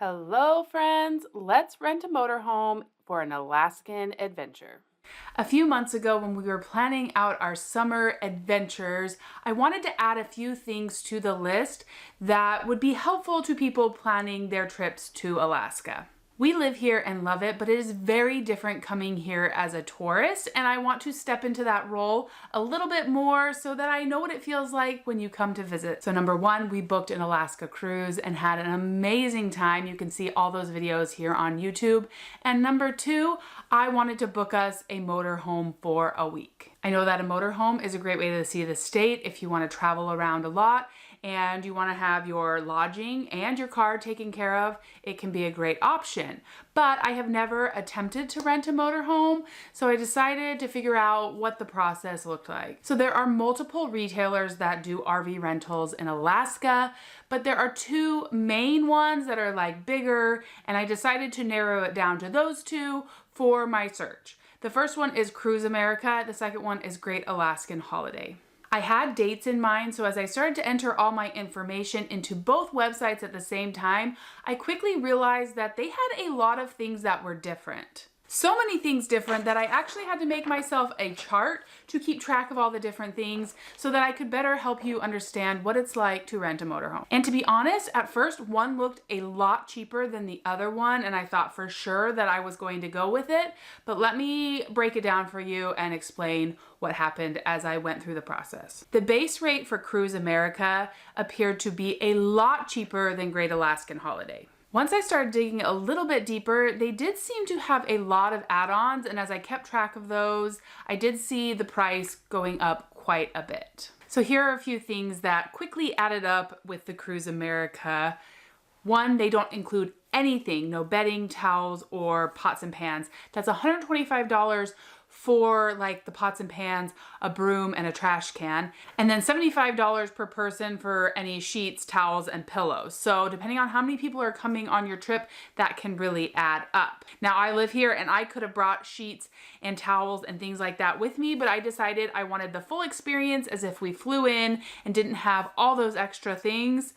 Hello, friends. Let's rent a motorhome for an Alaskan adventure. A few months ago, when we were planning out our summer adventures, I wanted to add a few things to the list that would be helpful to people planning their trips to Alaska. We live here and love it, but it is very different coming here as a tourist, and I want to step into that role a little bit more so that I know what it feels like when you come to visit. So number one, we booked an Alaska cruise and had an amazing time. You can see all those videos here on YouTube. And number two, I wanted to book us a motorhome for a week. I know that a motorhome is a great way to see the state if you want to travel around a lot and you want to have your lodging and your car taken care of. It can be a great option. But I have never attempted to rent a motorhome, so I decided to figure out what the process looked like. So there are multiple retailers that do RV rentals in Alaska, but there are two main ones that are like bigger, and I decided to narrow it down to those two for my search. The first one is Cruise America. The second one is Great Alaskan Holiday. I had dates in mind, so as I started to enter all my information into both websites at the same time, I quickly realized that they had a lot of things that were different. So many things different that I actually had to make myself a chart to keep track of all the different things so that I could better help you understand what it's like to rent a motorhome. And to be honest, at first one looked a lot cheaper than the other one, and I thought for sure that I was going to go with it, but let me break it down for you and explain what happened as I went through the process. The base rate for Cruise America appeared to be a lot cheaper than Great Alaskan Holiday. Once I started digging a little bit deeper, they did seem to have a lot of add-ons, and as I kept track of those, I did see the price going up quite a bit. So here are a few things that quickly added up with the Cruise America. One, they don't include anything, no bedding, towels, or pots and pans. That's $125 for like the pots and pans, a broom, and a trash can. And then $75 per person for any sheets, towels, and pillows. So depending on how many people are coming on your trip, that can really add up. Now I live here and I could have brought sheets and towels and things like that with me, but I decided I wanted the full experience as if we flew in and didn't have all those extra things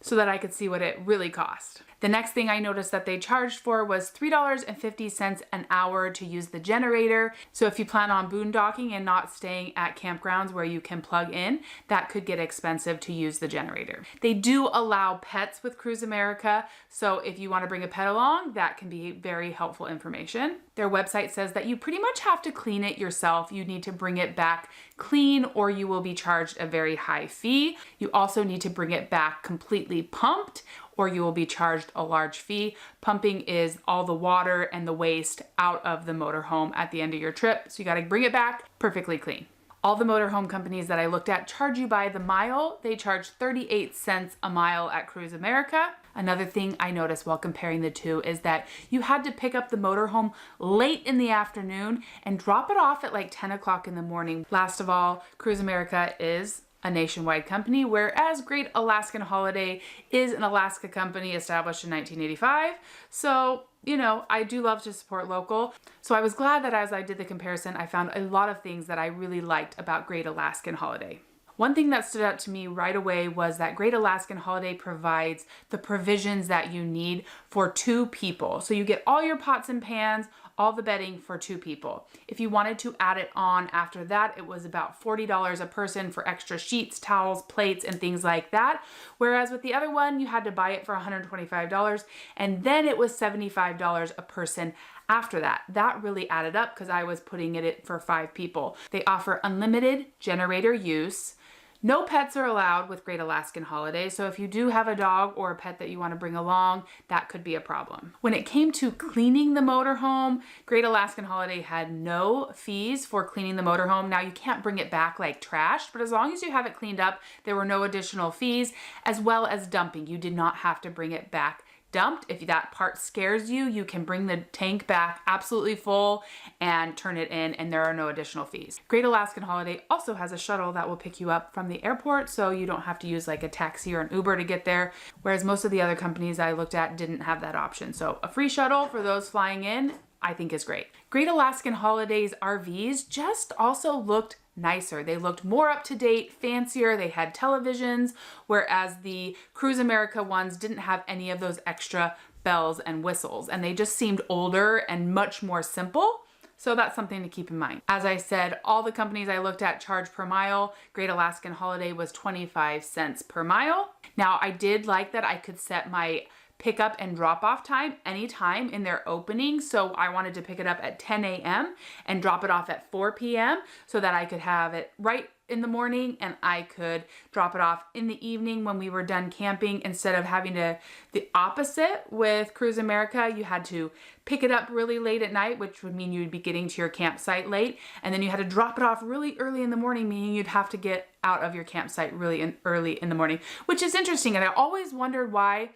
so that I could see what it really cost. The next thing I noticed that they charged for was $3.50 an hour to use the generator. So if you plan on boondocking and not staying at campgrounds where you can plug in, that could get expensive to use the generator. They do allow pets with Cruise America, so if you want to bring a pet along, that can be very helpful information. Their website says that you pretty much have to clean it yourself. You need to bring it back clean or you will be charged a very high fee. You also need to bring it back completely pumped or you will be charged a large fee. Pumping is all the water and the waste out of the motorhome at the end of your trip. So you gotta bring it back perfectly clean. All the motorhome companies that I looked at charge you by the mile. They charge 38 cents a mile at Cruise America. Another thing I noticed while comparing the two is that you had to pick up the motorhome late in the afternoon and drop it off at like 10 o'clock in the morning. Last of all, Cruise America is a nationwide company, whereas Great Alaskan Holiday is an Alaska company established in 1985. So, you know, I do love to support local. So I was glad that as I did the comparison, I found a lot of things that I really liked about Great Alaskan Holiday. One thing that stood out to me right away was that Great Alaskan Holiday provides the provisions that you need for two people. So you get all your pots and pans, all the bedding for two people. If you wanted to add it on after that, it was about $40 a person for extra sheets, towels, plates, and things like that. Whereas with the other one, you had to buy it for $125 and then it was $75 a person after that. That really added up because I was putting it in for 5 people. They offer unlimited generator use. No pets are allowed with Great Alaskan Holiday, so if you do have a dog or a pet that you want to bring along, that could be a problem. When it came to cleaning the motorhome, Great Alaskan Holiday had no fees for cleaning the motorhome. Now you can't bring it back like trash, but as long as you have it cleaned up, there were no additional fees, as well as dumping. You did not have to bring it back dumped. If that part scares you, you can bring the tank back absolutely full and turn it in, and there are no additional fees. Great Alaskan Holiday also has a shuttle that will pick you up from the airport, so you don't have to use like a taxi or an Uber to get there, whereas most of the other companies I looked at didn't have that option. So a free shuttle for those flying in, I think is great. Great Alaskan Holiday's RVs just also looked nicer. They looked more up to date, fancier. They had televisions, whereas the Cruise America ones didn't have any of those extra bells and whistles, and they just seemed older and much more simple. So that's something to keep in mind. As I said, all the companies I looked at charge per mile. Great Alaskan Holiday was 25 cents per mile. Now, I did like that I could set my pickup and drop off time anytime in their opening. So I wanted to pick it up at 10 a.m. and drop it off at 4 p.m. so that I could have it right in the morning and I could drop it off in the evening when we were done camping, instead of having to, the opposite with Cruise America, you had to pick it up really late at night, which would mean you'd be getting to your campsite late, and then you had to drop it off really early in the morning, meaning you'd have to get out of your campsite really early in the morning, which is interesting. And I always wondered why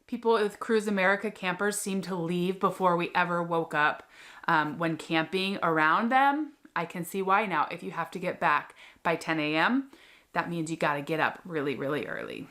people with Cruise America campers seem to leave before we ever woke up when camping around them. I can see why now. If you have to get back by 10 a.m., that means you got to get up really, really early.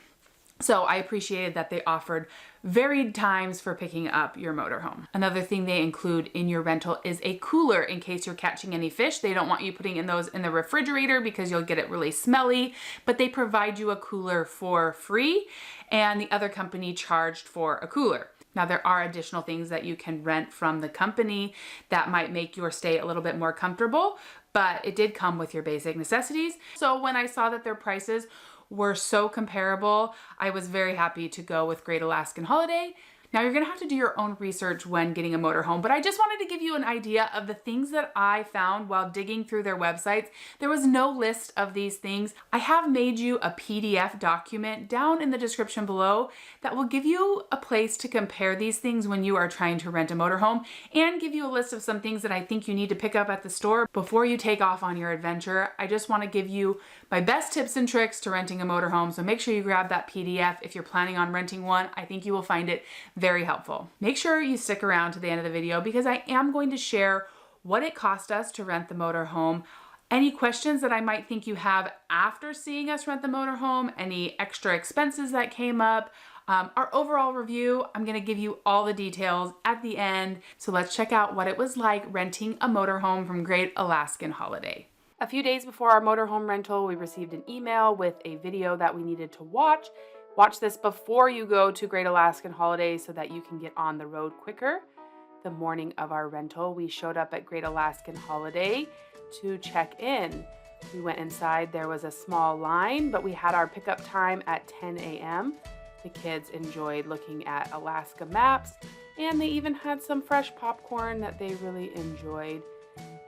So I appreciated that they offered varied times for picking up your motorhome. Another thing they include in your rental is a cooler in case you're catching any fish. They don't want you putting in those in the refrigerator because you'll get it really smelly, but they provide you a cooler for free, and the other company charged for a cooler. Now, there are additional things that you can rent from the company that might make your stay a little bit more comfortable, but it did come with your basic necessities. So when I saw that their prices were so comparable, I was very happy to go with Great Alaskan Holiday. Now, you're gonna have to do your own research when getting a motorhome, but I just wanted to give you an idea of the things that I found while digging through their websites. There was no list of these things. I have made you a PDF document down in the description below that will give you a place to compare these things when you are trying to rent a motorhome, and give you a list of some things that I think you need to pick up at the store before you take off on your adventure. I just want to give you my best tips and tricks to renting a motorhome, so make sure you grab that PDF if you're planning on renting one. I think you will find it very helpful. Make sure you stick around to the end of the video because I am going to share what it cost us to rent the motorhome, any questions that I might think you have after seeing us rent the motorhome, any extra expenses that came up, our overall review. I'm going to give you all the details at the end. So let's check out what it was like renting a motorhome from Great Alaskan Holiday. A few days before our motorhome rental, we received an email with a video that we needed to watch. Watch this before you go to Great Alaskan Holiday so that you can get on the road quicker. The morning of our rental, we showed up at Great Alaskan Holiday to check in. We went inside. There was a small line, but we had our pickup time at 10 a.m. The kids enjoyed looking at Alaska maps, and they even had some fresh popcorn that they really enjoyed.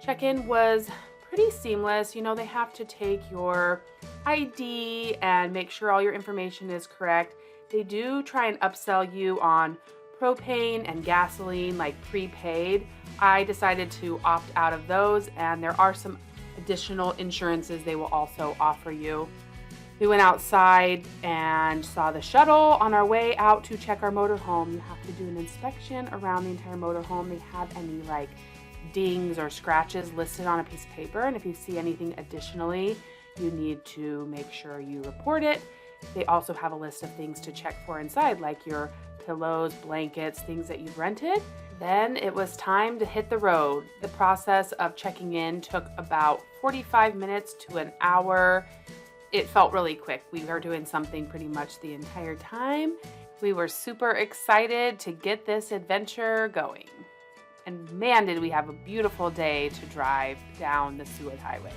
Check-in was pretty seamless. You know, they have to take your ID and make sure all your information is correct. They do try and upsell you on propane and gasoline, like prepaid. I decided to opt out of those, and there are some additional insurances they will also offer you. We went outside and saw the shuttle. On our way out to check our motorhome, you have to do an inspection around the entire motorhome. They have any like dings or scratches listed on a piece of paper, and if you see anything additionally, you need to make sure you report it. They also have a list of things to check for inside, like your pillows, blankets, things that you've rented. Then it was time to hit the road. The process of checking in took about 45 minutes to an hour. It felt really quick. We were doing something pretty much the entire time. We were super excited to get this adventure going. And man, did we have a beautiful day to drive down the Seward Highway.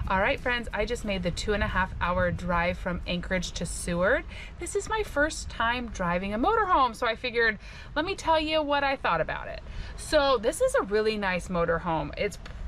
All right, friends, I just made the 2.5-hour drive from Anchorage to Seward. This is my first time driving a motorhome, so I figured, let me tell you what I thought about it. So this is a really nice motorhome.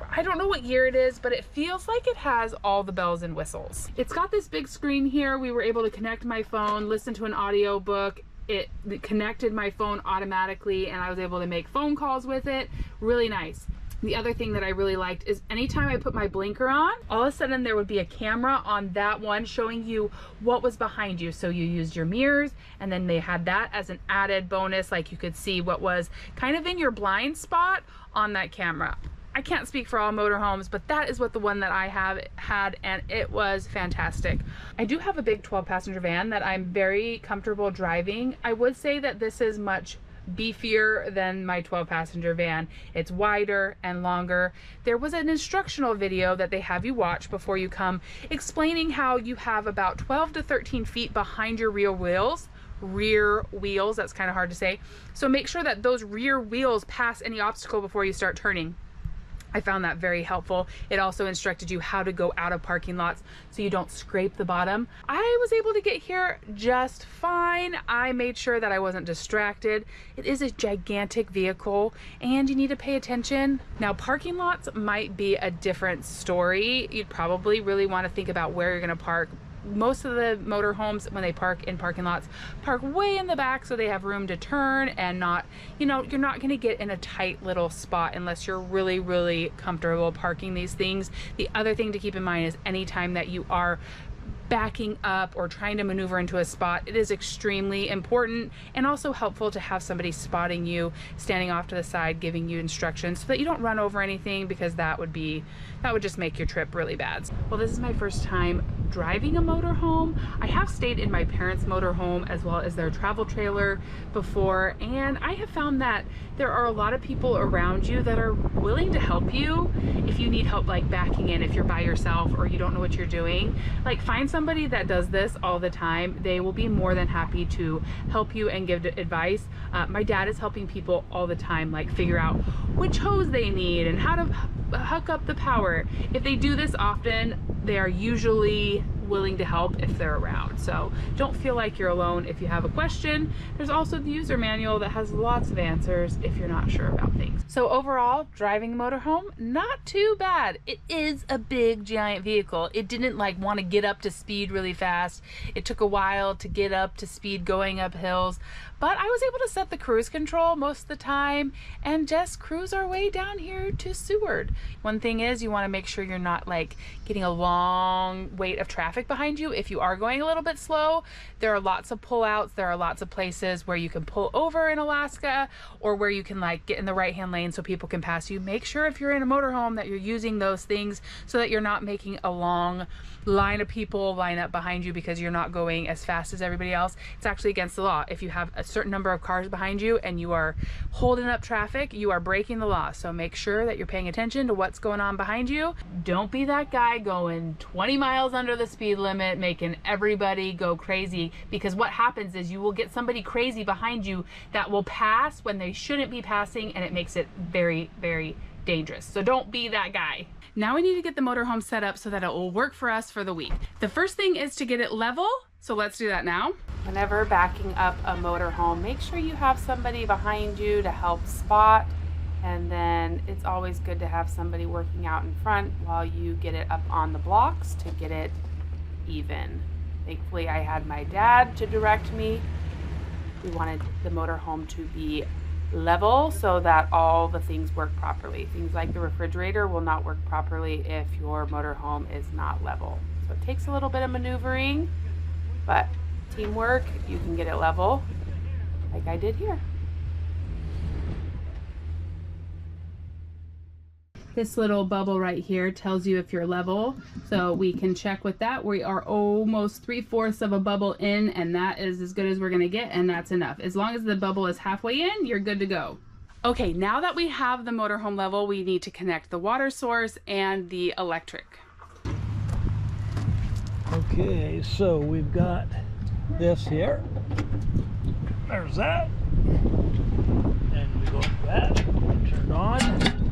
I don't know what year it is, but it feels like it has all the bells and whistles. It's got this big screen here. We were able to connect my phone, listen to an audio book. It connected my phone automatically, and I was able to make phone calls with it. Really nice. The other thing that I really liked is anytime I put my blinker on, all of a sudden there would be a camera on that one showing you what was behind you. So you used your mirrors, and then they had that as an added bonus, like you could see what was kind of in your blind spot on that camera. I can't speak for all motorhomes, but that is what the one that I have had, and it was fantastic. I do have a big 12-passenger van that I'm very comfortable driving. I would say that this is much beefier than my 12-passenger van. It's wider and longer. There was an instructional video that they have you watch before you come, explaining how you have about 12 to 13 feet behind your rear wheels. That's kind of hard to say. So make sure that those rear wheels pass any obstacle before you start turning. I found that very helpful. It also instructed you how to go out of parking lots so you don't scrape the bottom. I was able to get here just fine. I made sure that I wasn't distracted. It is a gigantic vehicle and you need to pay attention. Now, parking lots might be a different story. You'd probably really want to think about where you're going to park. Most of the motorhomes, when they park in parking lots, park way in the back so they have room to turn and not, you're not going to get in a tight little spot unless you're really, really comfortable parking these things. The other thing to keep in mind is anytime that you are backing up or trying to maneuver into a spot, it is extremely important and also helpful to have somebody spotting you, standing off to the side, giving you instructions so that you don't run over anything, because that would just make your trip really bad. Well, this is my first time driving a motorhome. I have stayed in my parents' motorhome as well as their travel trailer before, and I have found that there are a lot of people around you that are willing to help you if you need help, like backing in if you're by yourself or you don't know what you're doing. Like, find somebody that does this all the time. They will be more than happy to help you and give advice. My dad is helping people all the time, like figure out which hose they need and how to hook up the power. If they do this often, they are usually willing to help if they're around. So don't feel like you're alone if you have a question. There's also the user manual that has lots of answers if you're not sure about things. So overall, driving a motorhome, not too bad. It is a big giant vehicle. It didn't like want to get up to speed really fast. It took a while to get up to speed going up hills, but I was able to set the cruise control most of the time and just cruise our way down here to Seward. One thing is, you want to make sure you're not like getting a long wait of traffic behind you. If you are going a little bit slow, there are lots of pullouts. There are lots of places where you can pull over in Alaska, or where you can like get in the right-hand lane so people can pass you. Make sure if you're in a motorhome that you're using those things so that you're not making a long line of people line up behind you because you're not going as fast as everybody else. It's actually against the law. If you have a certain number of cars behind you and you are holding up traffic, you are breaking the law. So make sure that you're paying attention to what's going on behind you. Don't be that guy going 20 miles under the speed limit, making everybody go crazy, because what happens is you will get somebody crazy behind you that will pass when they shouldn't be passing, and it makes it very, very dangerous. So don't be that guy. Now we need to get the motorhome set up so that it will work for us for the week. The first thing is to get it level, so let's do that now. Whenever backing up a motorhome, make sure you have somebody behind you to help spot, and then it's always good to have somebody working out in front while you get it up on the blocks to get it even. Thankfully, I had my dad to direct me. We wanted the motorhome to be level so that all the things work properly. Things like the refrigerator will not work properly if your motorhome is not level. So it takes a little bit of maneuvering, but teamwork, you can get it level like I did here. This little bubble right here tells you if you're level, so we can check with that. We are almost 3/4 of a bubble in, and that is as good as we're gonna get, and that's enough. As long as the bubble is halfway in, you're good to go. Okay, now that we have the motorhome level, we need to connect the water source and the electric. Okay, so we've got this here. There's that. And we go to that, turn it on.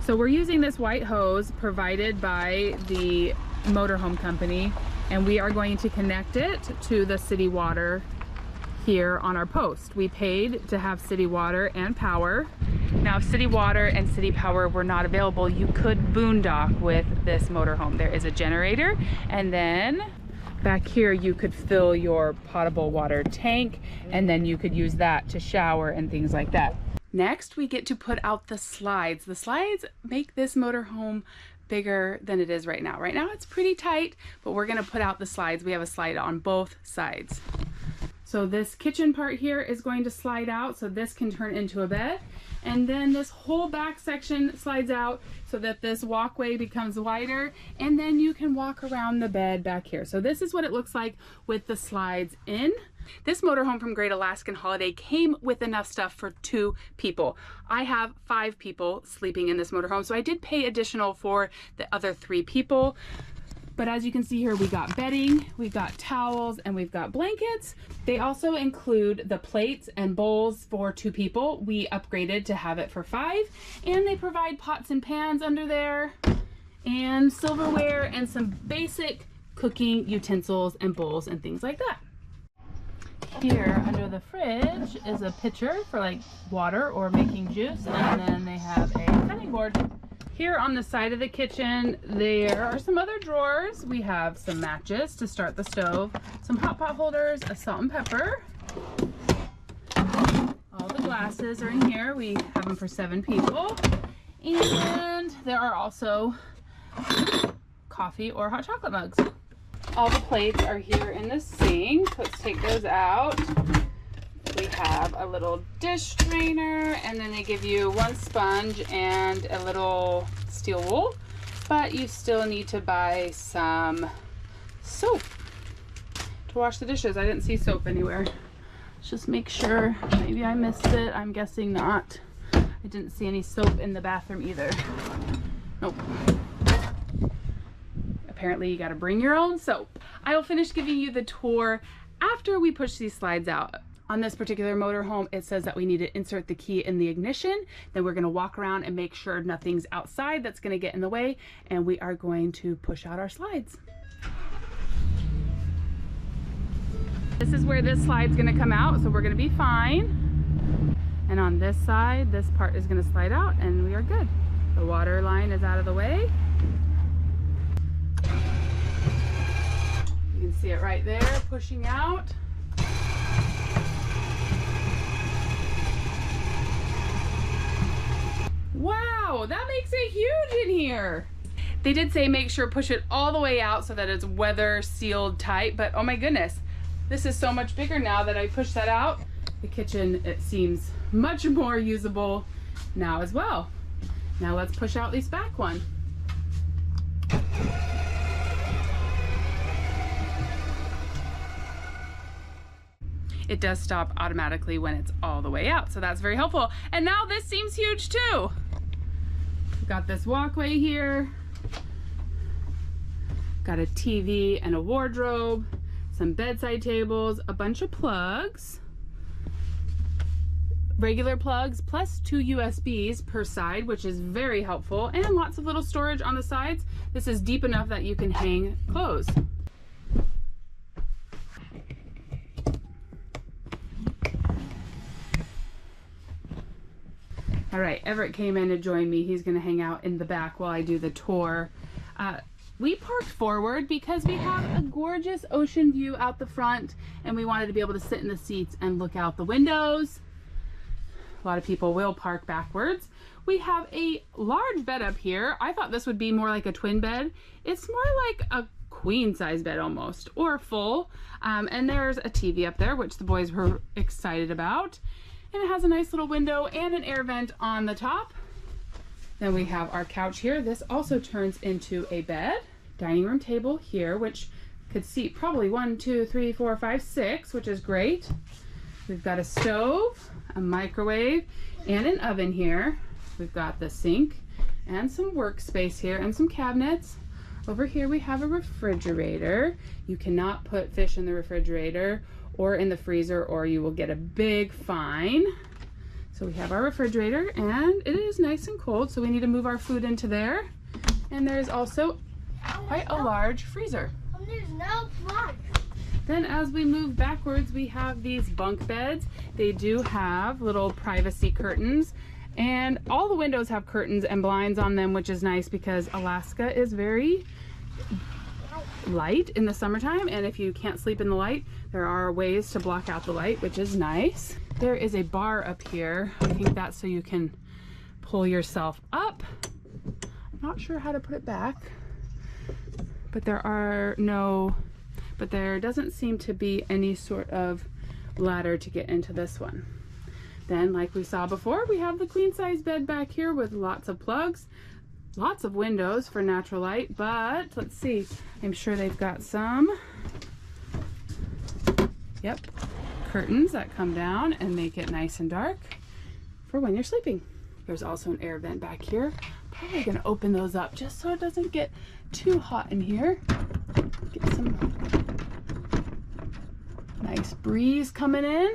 So we're using this white hose provided by the motorhome company, and we are going to connect it to the city water here on our post. We paid to have city water and power. Now, if city water and city power were not available, you could boondock with this motorhome. There is a generator, and then back here you could fill your potable water tank, and then you could use that to shower and things like that. Next, we get to put out the slides. The slides make this motorhome bigger than it is right now. Right now it's pretty tight, but we're gonna put out the slides. We have a slide on both sides. So this kitchen part here is going to slide out, so this can turn into a bed. And then this whole back section slides out so that this walkway becomes wider, and then you can walk around the bed back here. So this is what it looks like with the slides in. This motorhome from Great Alaskan Holiday came with enough stuff for 2 people. I have 5 people sleeping in this motorhome, so I did pay additional for the other 3 people. But as you can see here, we got bedding, we've got towels, and we've got blankets. They also include the plates and bowls for 2 people. We upgraded to have it for 5. And they provide pots and pans under there, and silverware, and some basic cooking utensils and bowls and things like that. Here under the fridge is a pitcher for like water or making juice, and then they have a cutting board. Here on the side of the kitchen, there are some other drawers. We have some matches to start the stove, some hot pot holders, a salt and pepper. All the glasses are in here. We have them for 7 people. And there are also coffee or hot chocolate mugs. All the plates are here in the sink. Let's take those out. We have a little dish strainer, and then they give you 1 sponge and a little steel wool, but you still need to buy some soap to wash the dishes. I didn't see soap anywhere. Let's just make sure. Maybe I missed it. I'm guessing not. I didn't see any soap in the bathroom either. Nope. Apparently you got to bring your own soap. I will finish giving you the tour after we push these slides out. On this particular motorhome, it says that we need to insert the key in the ignition. Then we're going to walk around and make sure nothing's outside that's going to get in the way, and we are going to push out our slides. This is where this slide's going to come out, so we're going to be fine. And on this side, this part is going to slide out, and we are good. The water line is out of the way. You can see it right there, pushing out. Wow, that makes it huge in here. They did say make sure push it all the way out so that it's weather sealed tight, but oh my goodness, this is so much bigger now that I pushed that out. The kitchen, it seems much more usable now as well. Now let's push out this back one. It does stop automatically when it's all the way out, so that's very helpful. And now this seems huge too. We've got this walkway here. Got a TV and a wardrobe, some bedside tables, a bunch of plugs, regular plugs plus 2 USBs per side, which is very helpful, and lots of little storage on the sides. This is deep enough that you can hang clothes. All right, Everett came in to join me. He's gonna hang out in the back while I do the tour. We parked forward because we have a gorgeous ocean view out the front, and we wanted to be able to sit in the seats and look out the windows. A lot of people will park backwards. We have a large bed up here. I thought this would be more like a twin bed. It's more like a queen size bed almost, or full. And there's a TV up there, which the boys were excited about. And it has a nice little window and an air vent on the top. Then we have our couch here. This also turns into a bed. Dining room table here, which could seat probably 1, 2, 3, 4, 5, 6, which is great. We've got a stove, a microwave, and an oven here. We've got the sink and some workspace here and some cabinets. Over here we have a refrigerator. You cannot put fish in the refrigerator or in the freezer, or you will get a big fine. So we have our refrigerator, and it is nice and cold, so we need to move our food into there. And there's also quite a large freezer. There's no plug. Then as we move backwards, we have these bunk beds. They do have little privacy curtains, and all the windows have curtains and blinds on them, which is nice because Alaska is very light in the summertime, and if you can't sleep in the light, there are ways to block out the light, which is nice. There is a bar up here. I think that's so you can pull yourself up. I'm not sure how to put it back, but there doesn't seem to be any sort of ladder to get into this one. Then, like we saw before, we have the queen size bed back here with lots of plugs, lots of windows for natural light, but let's see, I'm sure they've got some, yep, curtains that come down and make it nice and dark for when you're sleeping. There's also an air vent back here. Probably gonna open those up just so it doesn't get too hot in here. Get some nice breeze coming in.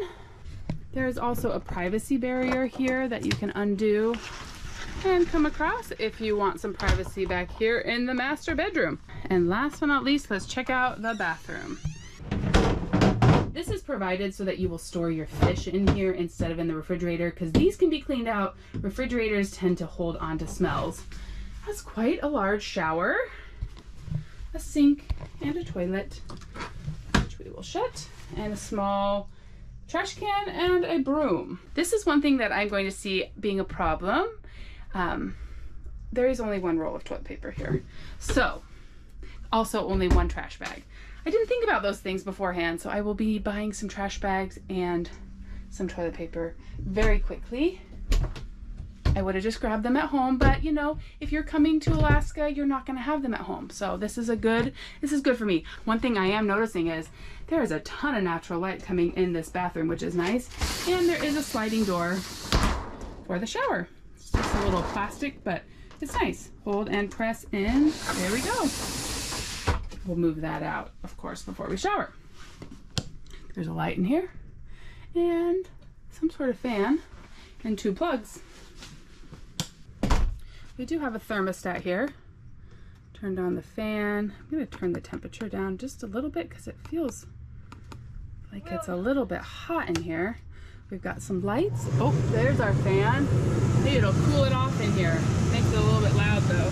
There's also a privacy barrier here that you can undo and come across if you want some privacy back here in the master bedroom. And last but not least, let's check out the bathroom. This is provided so that you will store your fish in here instead of in the refrigerator, because these can be cleaned out. Refrigerators tend to hold on to smells. Has quite a large shower, a sink, and a toilet, which we will shut, and a small trash can and a broom. This is one thing that I'm going to see being a problem. There is only one roll of toilet paper here. So, also only one trash bag. I didn't think about those things beforehand, so I will be buying some trash bags and some toilet paper very quickly. I would have just grabbed them at home, but you know, if you're coming to Alaska, you're not gonna have them at home. So this is good for me. One thing I am noticing is there is a ton of natural light coming in this bathroom, which is nice. And there is a sliding door for the shower. It's just a little plastic, but it's nice. Hold and press in, there we go. We'll move that out, of course, before we shower. There's a light in here and some sort of fan and 2 plugs. We do have a thermostat here. Turned on the fan. I'm going to turn the temperature down just a little bit because it feels like it's a little bit hot in here. We've got some lights. Oh, there's our fan. Maybe it'll cool it off in here. Makes it a little bit loud though.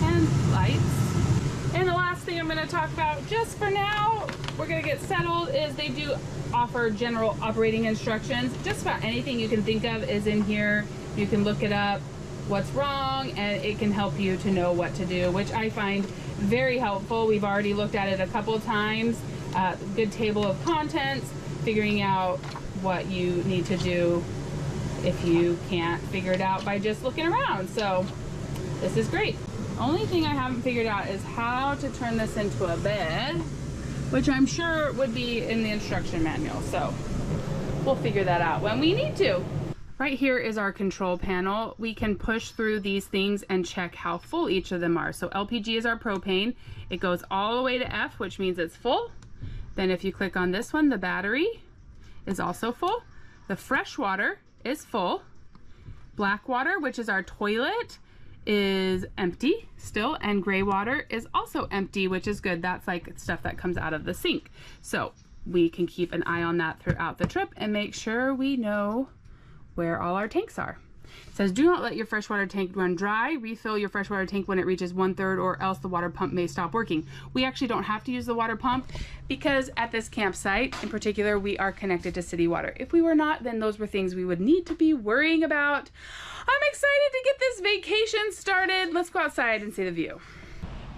And lights. And the last thing I'm going to talk about just for now, we're going to get settled, is they do offer general operating instructions. Just about anything you can think of is in here. You can look it up, what's wrong, and it can help you to know what to do, which I find very helpful. We've already looked at it a couple of times. Good table of contents, figuring out what you need to do if you can't figure it out by just looking around. So this is great. Only thing I haven't figured out is how to turn this into a bed, which I'm sure would be in the instruction manual. So we'll figure that out when we need to. Right here is our control panel. We can push through these things and check how full each of them are. So LPG is our propane. It goes all the way to F, which means it's full. Then if you click on this one, the battery is also full. The fresh water is full. Black water, which is our toilet, is empty still, and gray water is also empty, which is good. That's like stuff that comes out of the sink. So we can keep an eye on that throughout the trip and make sure we know where all our tanks are. It says, do not let your freshwater tank run dry. Refill your freshwater tank when it reaches 1/3 or else the water pump may stop working. We actually don't have to use the water pump because at this campsite in particular, we are connected to city water. If we were not, then those were things we would need to be worrying about. I'm excited to get this vacation started. Let's go outside and see the view.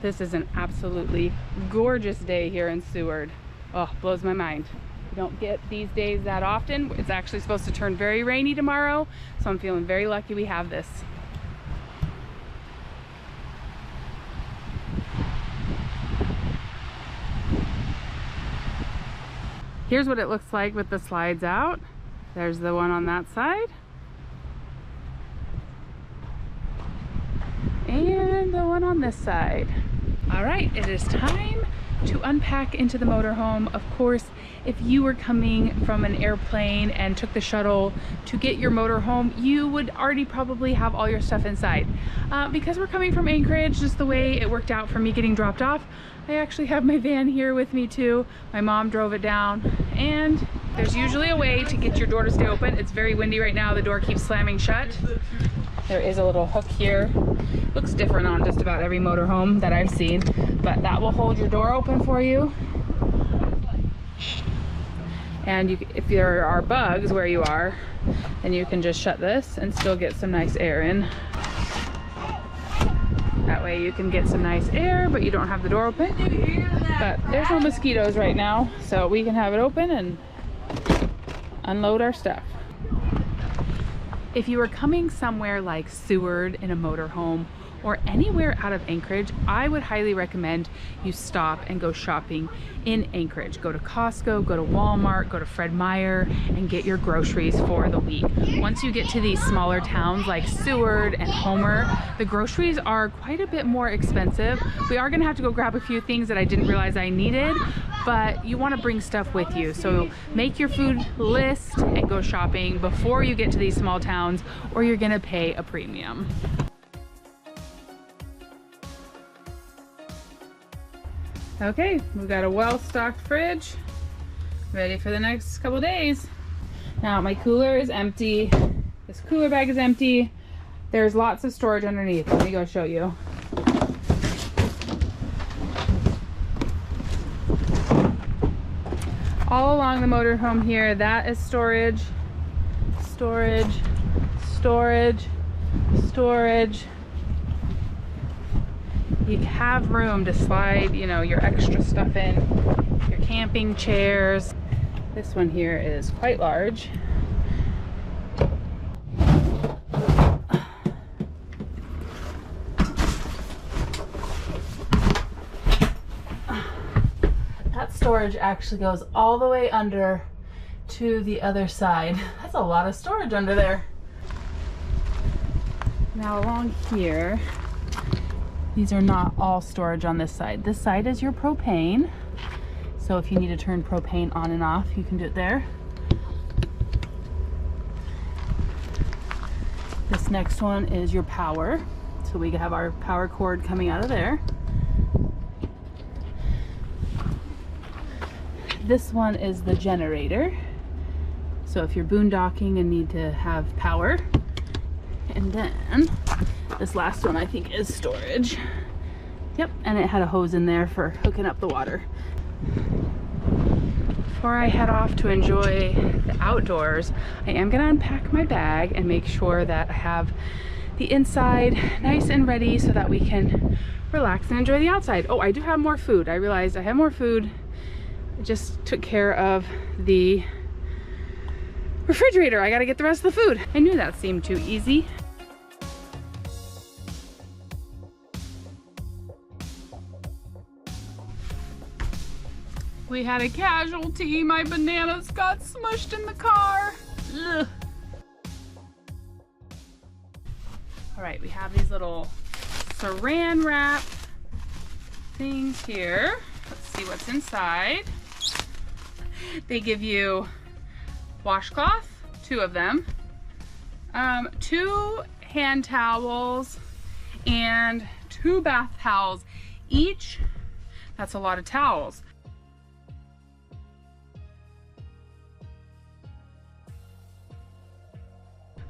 This is an absolutely gorgeous day here in Seward. Oh, blows my mind. We don't get these days that often. It's actually supposed to turn very rainy tomorrow, so I'm feeling very lucky we have this. Here's what it looks like with the slides out. There's the one on that side. And the one on this side. All right, it is time to unpack into the motorhome. Of course, if you were coming from an airplane and took the shuttle to get your motorhome, you would already probably have all your stuff inside. Because we're coming from Anchorage, just the way it worked out for me getting dropped off, I actually have my van here with me too. My mom drove it down, and there's usually a way to get your door to stay open. It's very windy right now. The door keeps slamming shut. There is a little hook here. Looks different on just about every motorhome that I've seen, but that will hold your door open for you. And if there are bugs where you are, then you can just shut this and still get some nice air in. That way you can get some nice air, but you don't have the door open. But there's no mosquitoes right now, so we can have it open and unload our stuff. If you are coming somewhere like Seward in a motorhome or anywhere out of Anchorage, I would highly recommend you stop and go shopping in Anchorage. Go to Costco, go to Walmart, go to Fred Meyer, and get your groceries for the week. Once you get to these smaller towns like Seward and Homer, the groceries are quite a bit more expensive. We are gonna have to go grab a few things that I didn't realize I needed, but you wanna bring stuff with you. So make your food list and go shopping before you get to these small towns, or you're gonna pay a premium. Okay, we've got a well-stocked fridge ready for the next couple days. Now my cooler is empty. This cooler bag is empty. There's lots of storage underneath. Let me go show you. All along the motorhome here, that is storage, storage, storage, storage. You have room to slide, you know, your extra stuff in, your camping chairs. This one here is quite large. That storage actually goes all the way under to the other side. That's a lot of storage under there. Now along here, these are not all storage on this side. This side is your propane. So if you need to turn propane on and off, you can do it there. This next one is your power. So we have our power cord coming out of there. This one is the generator. So if you're boondocking and need to have power. And then this last one I think is storage. Yep, and it had a hose in there for hooking up the water. Before I head off to enjoy the outdoors, I am gonna unpack my bag and make sure that I have the inside nice and ready so that we can relax and enjoy the outside. Oh, I do have more food. I realized I have more food. I just took care of the refrigerator. I gotta get the rest of the food. I knew that seemed too easy. We had a casualty. My bananas got smushed in the car. Ugh. All right, we have these little saran wrap things here. Let's see what's inside. They give you washcloth, 2 of them, 2 hand towels, and 2 bath towels each. That's a lot of towels.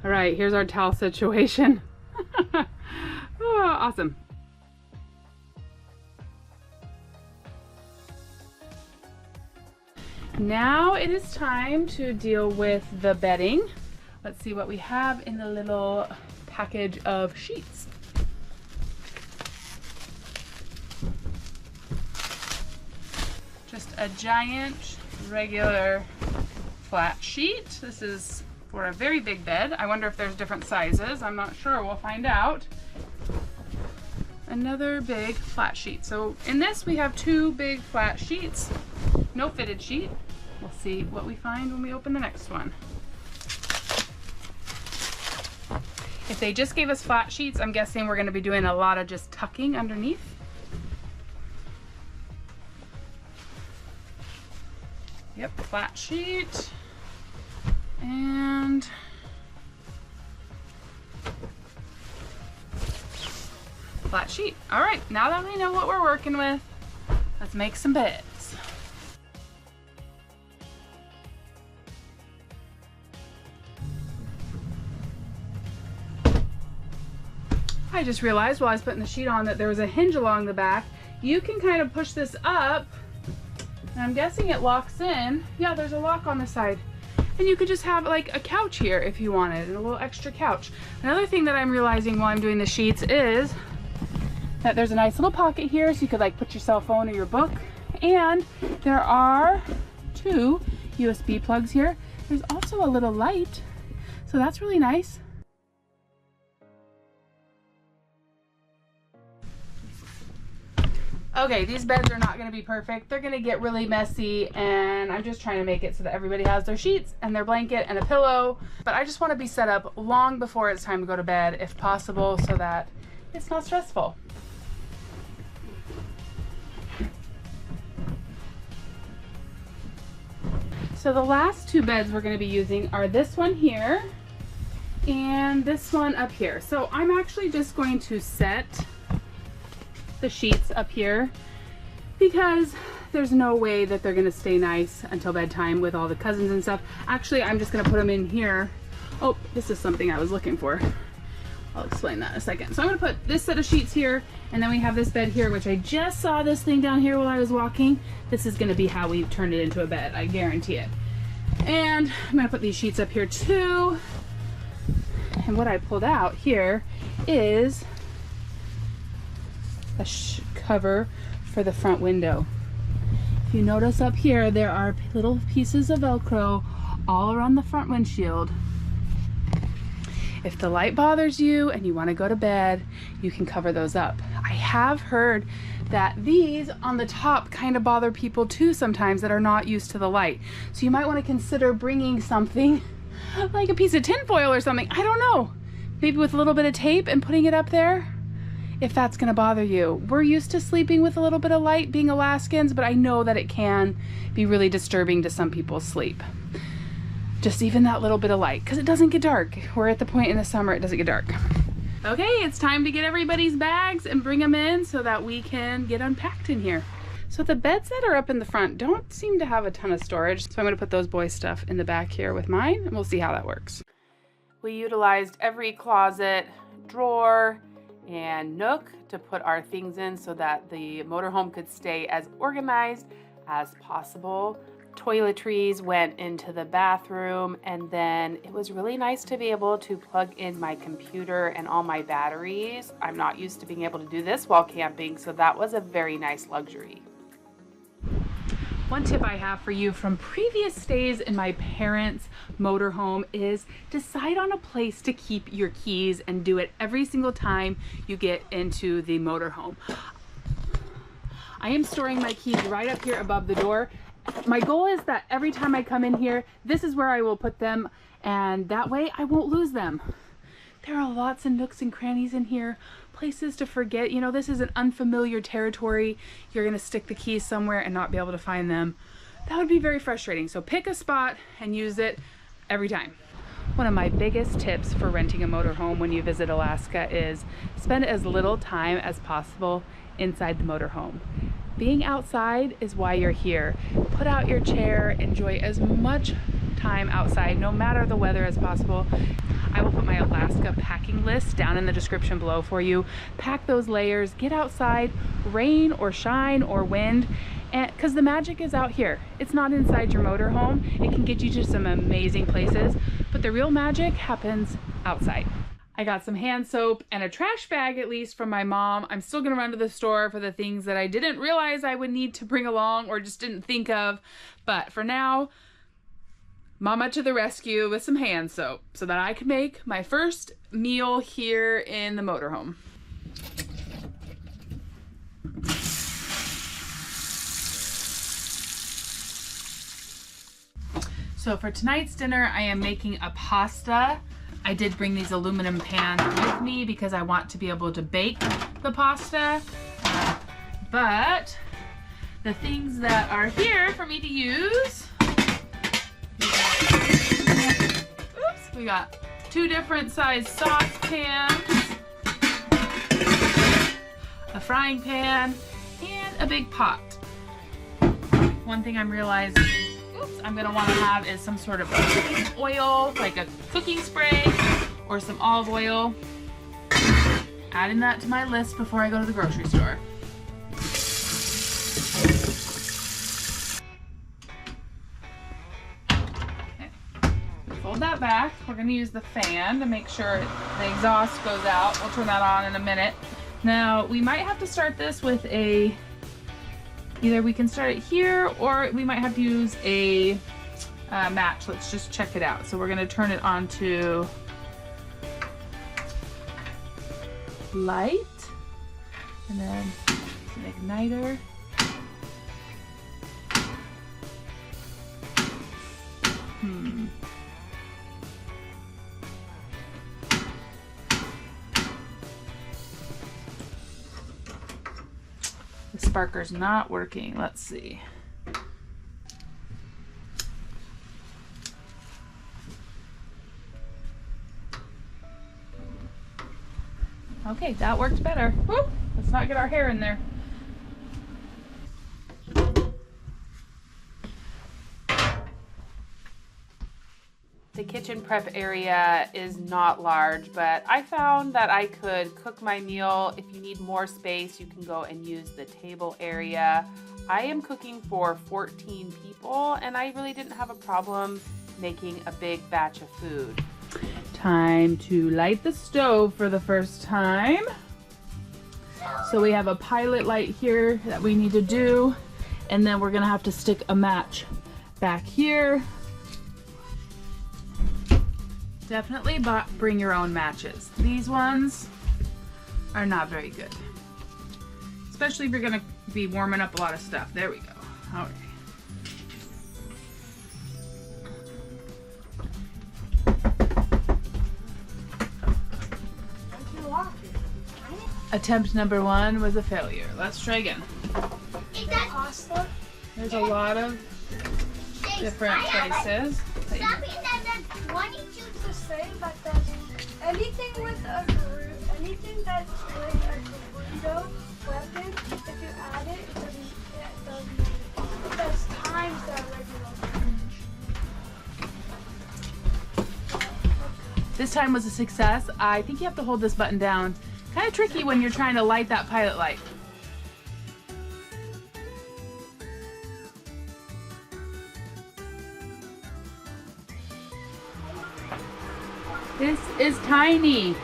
All right, here's our towel situation. Oh, awesome. Now it is time to deal with the bedding. Let's see what we have in the little package of sheets. Just a giant regular flat sheet. This is for a very big bed. I wonder if there's different sizes. I'm not sure. We'll find out. Another big flat sheet. So in this we have 2 big flat sheets. No fitted sheet. We'll see what we find when we open the next one. If they just gave us flat sheets, I'm guessing we're going to be doing a lot of just tucking underneath. Yep, flat sheet. And flat sheet. All right, now that we know what we're working with, let's make some beds. I just realized while I was putting the sheet on that there was a hinge along the back. You can kind of push this up, and I'm guessing it locks in. Yeah, there's a lock on the side. And you could just have like a couch here if you wanted, and a little extra couch. Another thing that I'm realizing while I'm doing the sheets is that there's a nice little pocket here so you could like put your cell phone or your book. And there are 2 USB plugs here. There's also a little light, so that's really nice. Okay, these beds are not going to be perfect. They're going to get really messy, and I'm just trying to make it so that everybody has their sheets and their blanket and a pillow. But I just want to be set up long before it's time to go to bed, if possible, so that it's not stressful. So the last 2 beds we're going to be using are this one here and this one up here. So I'm actually just going to set the sheets up here because there's no way that they're gonna stay nice until bedtime with all the cousins and stuff. Actually, I'm just gonna put them in here. Oh, this is something I was looking for. I'll explain that in a second. So I'm gonna put this set of sheets here, and then we have this bed here, which I just saw this thing down here while I was walking. This is gonna be how we turned it into a bed, I guarantee it. And I'm gonna put these sheets up here too. And what I pulled out here is a cover for the front window. If you notice up here, there are little pieces of Velcro all around the front windshield. If the light bothers you and you want to go to bed, you can cover those up. I have heard that these on the top kind of bother people too sometimes that are not used to the light. So you might want to consider bringing something like a piece of tin foil or something. I don't know. Maybe with a little bit of tape and putting it up there, if that's going to bother you. We're used to sleeping with a little bit of light being Alaskans, but I know that it can be really disturbing to some people's sleep. Just even that little bit of light, because it doesn't get dark. We're at the point in the summer it doesn't get dark. Okay, it's time to get everybody's bags and bring them in so that we can get unpacked in here. So the beds that are up in the front don't seem to have a ton of storage, so I'm going to put those boys' stuff in the back here with mine, and we'll see how that works. We utilized every closet, drawer, and nook to put our things in so that the motorhome could stay as organized as possible. Toiletries went into the bathroom, and then it was really nice to be able to plug in my computer and all my batteries. I'm not used to being able to do this while camping, so that was a very nice luxury. One tip I have for you from previous stays in my parents' motorhome is decide on a place to keep your keys and do it every single time you get into the motorhome. I am storing my keys right up here above the door. My goal is that every time I come in here, this is where I will put them, and that way I won't lose them. There are lots of nooks and crannies in here, places to forget. You know, this is an unfamiliar territory. You're gonna stick the keys somewhere and not be able to find them. That would be very frustrating. So pick a spot and use it every time. One of my biggest tips for renting a motorhome when you visit Alaska is spend as little time as possible inside the motorhome. Being outside is why you're here. Put out your chair, enjoy as much time outside, no matter the weather, as possible. I will put my Alaska packing list down in the description below for you. Pack those layers, get outside, rain or shine or wind, because the magic is out here. It's not inside your motorhome. It can get you to some amazing places, but the real magic happens outside. I got some hand soap and a trash bag, at least, from my mom. I'm still gonna run to the store for the things that I didn't realize I would need to bring along or just didn't think of. But for now, Mama to the rescue with some hand soap so that I could make my first meal here in the motorhome. So for tonight's dinner, I am making a pasta. I did bring these aluminum pans with me because I want to be able to bake the pasta. But the things that are here for me to use, we got 2 different size saucepans, a frying pan, and a big pot. One thing I'm realizing I'm gonna want to have is some sort of cooking oil, like a cooking spray or some olive oil. Adding that to my list before I go to the grocery store. Okay. Fold that back. We're gonna use the fan to make sure the exhaust goes out. We'll turn that on in a minute. Now we might have to start this with a, either we can start it here or we might have to use a match. Let's just check it out. So we're gonna turn it on to light and then an igniter. The sparker's not working. Let's see. Okay, that worked better. Woo! Let's not get our hair in there. The kitchen prep area is not large, but I found that I could cook my meal. If you need more space, you can go and use the table area. I am cooking for 14 people, and I really didn't have a problem making a big batch of food. Time to light the stove for the first time. So we have a pilot light here that we need to do, and then we're gonna have to stick a match back here. Definitely bring your own matches. These ones are not very good, especially if you're gonna be warming up a lot of stuff. There we go. All right. Attempt number 1 was a failure. Let's try again. There's a lot of different places. But anything with a anything that's with a burrito weapon, if you add it, it does times the original. This time was a success. I think you have to hold this button down. Kind of tricky when you're trying to light that pilot light. This is tiny.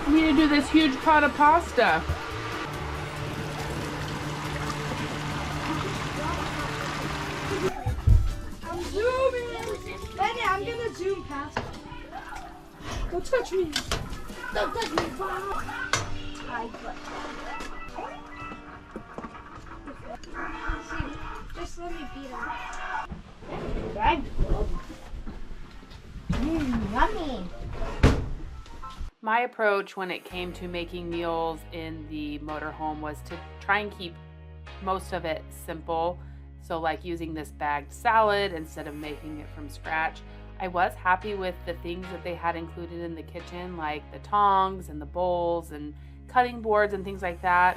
You need to do this huge pot of pasta. I'm zooming. Benny, I'm gonna zoom past. Don't touch me. Don't touch me. Just let me beat him. Yummy. My approach when it came to making meals in the motorhome was to try and keep most of it simple. So like using this bagged salad instead of making it from scratch. I was happy with the things that they had included in the kitchen, like the tongs and the bowls and cutting boards and things like that.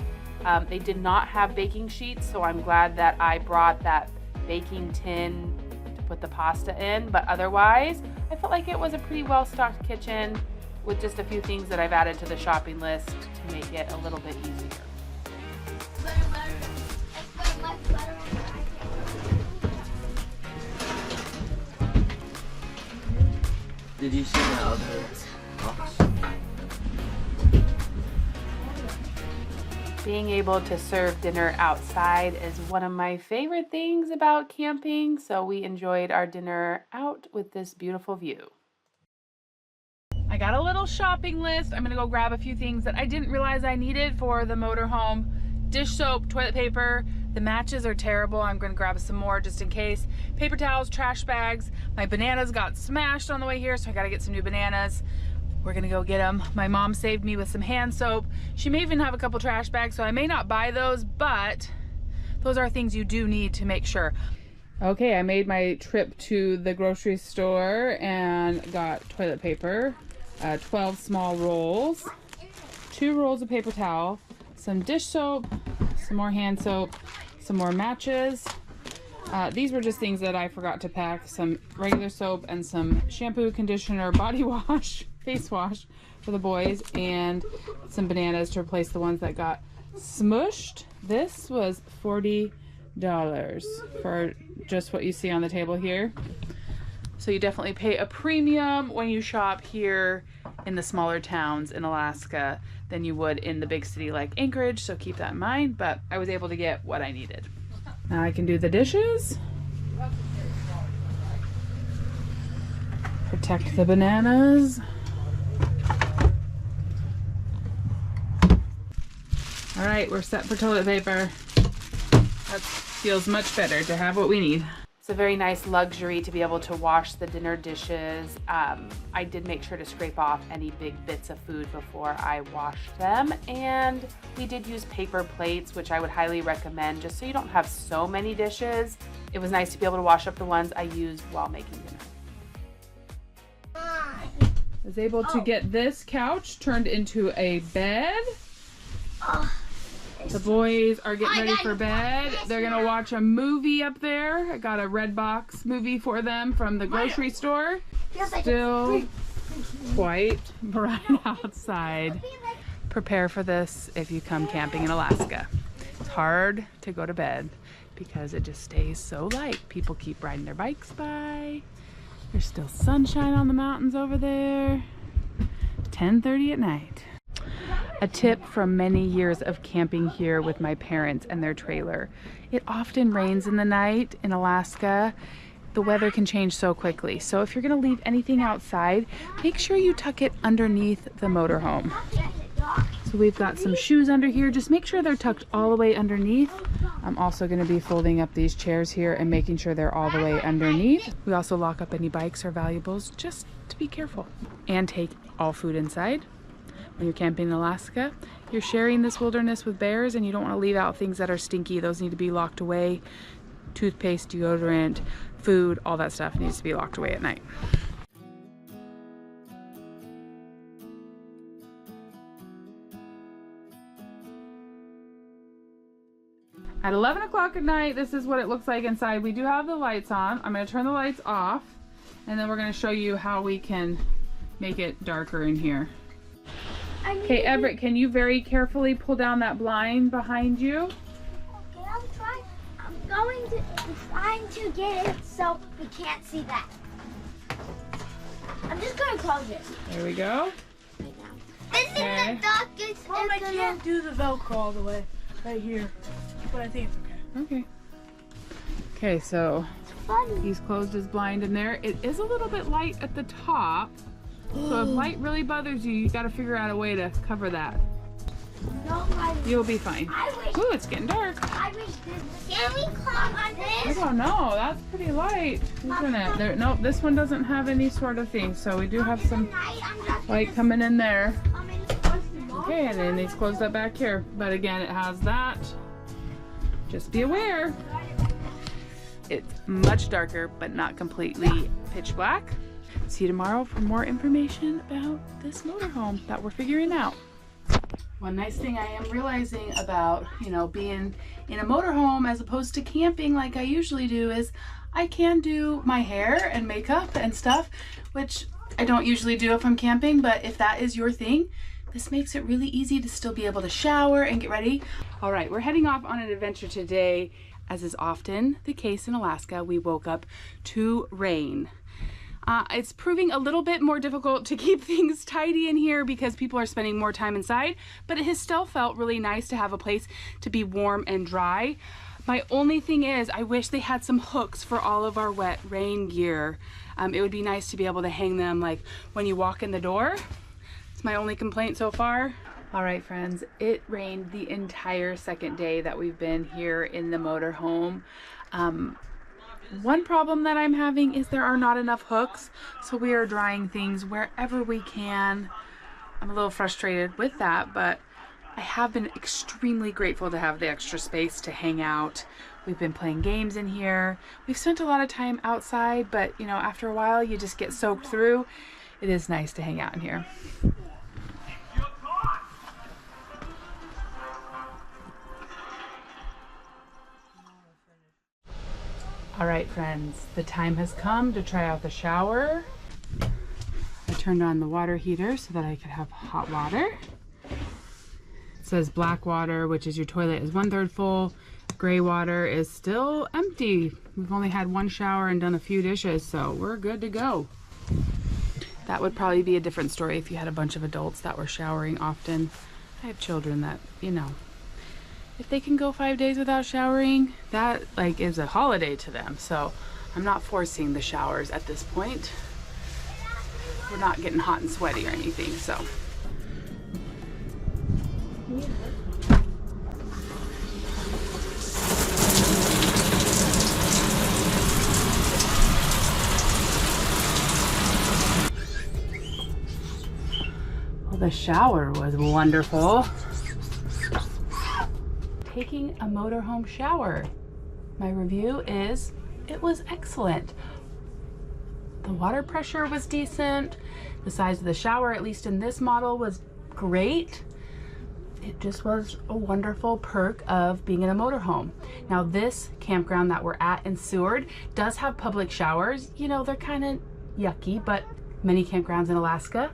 They did not have baking sheets, so I'm glad that I brought that baking tin to put the pasta in, but otherwise I felt like it was a pretty well-stocked kitchen with just a few things that I've added to the shopping list to make it a little bit easier. Did you see the other box? Being able to serve dinner outside is one of my favorite things about camping, so we enjoyed our dinner out with this beautiful view. I got a little shopping list. I'm gonna go grab a few things that I didn't realize I needed for the motorhome. Dish soap, toilet paper. The matches are terrible. I'm gonna grab some more just in case. Paper towels, trash bags. My bananas got smashed on the way here, so I gotta get some new bananas. We're gonna go get them. My mom saved me with some hand soap. She may even have a couple trash bags, so I may not buy those, but those are things you do need to make sure. Okay, I made my trip to the grocery store and got toilet paper, 12 small rolls, 2 rolls of paper towel, some dish soap, some more hand soap, some more matches. These were just things that I forgot to pack. Some regular soap and some shampoo, conditioner, body wash, face wash for the boys, and some bananas to replace the ones that got smushed. This was $40 for just what you see on the table here. So you definitely pay a premium when you shop here in the smaller towns in Alaska than you would in the big city like Anchorage, so keep that in mind, but I was able to get what I needed. Now I can do the dishes. Protect the bananas. All right, we're set for toilet paper. That feels much better to have what we need. It's a very nice luxury to be able to wash the dinner dishes. I did make sure to scrape off any big bits of food before I washed them. And we did use paper plates, which I would highly recommend just so you don't have so many dishes. It was nice to be able to wash up the ones I used while making dinner. I was able to get this couch turned into a bed. The boys are getting ready for bed. They're gonna watch a movie up there. I got a Redbox movie for them from the grocery store. Still quite bright outside. Prepare for this if you come camping in Alaska. It's hard to go to bed because it just stays so light. People keep riding their bikes by. There's still sunshine on the mountains over there. 10:30 at night. A tip from many years of camping here with my parents and their trailer. It often rains in the night in Alaska. The weather can change so quickly. So if you're gonna leave anything outside, make sure you tuck it underneath the motorhome. So we've got some shoes under here. Just make sure they're tucked all the way underneath. I'm also gonna be folding up these chairs here and making sure they're all the way underneath. We also lock up any bikes or valuables just to be careful. And take all food inside. When you're camping in Alaska, you're sharing this wilderness with bears and you don't want to leave out things that are stinky. Those need to be locked away. Toothpaste, deodorant, food, all that stuff needs to be locked away at night. At 11 o'clock at night, this is what it looks like inside. We do have the lights on. I'm going to turn the lights off and then we're going to show you how we can make it darker in here. Okay, Everett, can you very carefully pull down that blind behind you? Okay, I'm trying to get it so we can't see that. I'm just gonna close it. There we go. Right now. This is the darkest. Mom, I can't do the Velcro all the way right here, but I think it's okay. Okay. Okay, so Funny. he's closed his blind in there. It is a little bit light at the top. So if light really bothers you, you got to figure out a way to cover that. No, You'll be fine. Ooh, it's getting dark. I wish this. Can we climb on I this? don't know. That's pretty light, isn't it? There, nope, this one doesn't have any sort of thing. So we do have some light coming in there. Okay, and then he's closed up back here. But again, it has that. Just be aware. It's much darker, but not completely pitch black. See you tomorrow for more information about this motorhome that we're figuring out. One nice thing I am realizing about, being in a motorhome as opposed to camping like I usually do is I can do my hair and makeup and stuff, which I don't usually do if I'm camping, but if that is your thing, this makes it really easy to still be able to shower and get ready. All right, we're heading off on an adventure today. As is often the case in Alaska, we woke up to rain. It's proving a little bit more difficult to keep things tidy in here because people are spending more time inside, but it has still felt really nice to have a place to be warm and dry. My only thing is I wish they had some hooks for all of our wet rain gear. It would be nice to be able to hang them like when you walk in the door. It's my only complaint so far. All right, friends, it rained the entire second day that we've been here in the motorhome. One problem that I'm having is there are not enough hooks, so we are drying things wherever we can. I'm a little frustrated with that, but I have been extremely grateful to have the extra space to hang out. We've been playing games in here. We've spent a lot of time outside, but after a while you just get soaked through. It is nice to hang out in here. All right, friends, the time has come to try out the shower. I turned on the water heater so that I could have hot water. It says black water, which is your toilet is 1/3 full. Gray water is still empty. We've only had one shower and done a few dishes, so we're good to go. That would probably be a different story if you had a bunch of adults that were showering often. I have children that, you know, if they can go 5 days without showering, that like is a holiday to them. So I'm not forcing the showers at this point. We're not getting hot and sweaty or anything, so. Well, the shower was wonderful. Taking a motorhome shower. My review is, it was excellent. The water pressure was decent. The size of the shower, at least in this model, was great. It just was a wonderful perk of being in a motorhome. Now this campground that we're at in Seward does have public showers. You know, they're kind of yucky, but many campgrounds in Alaska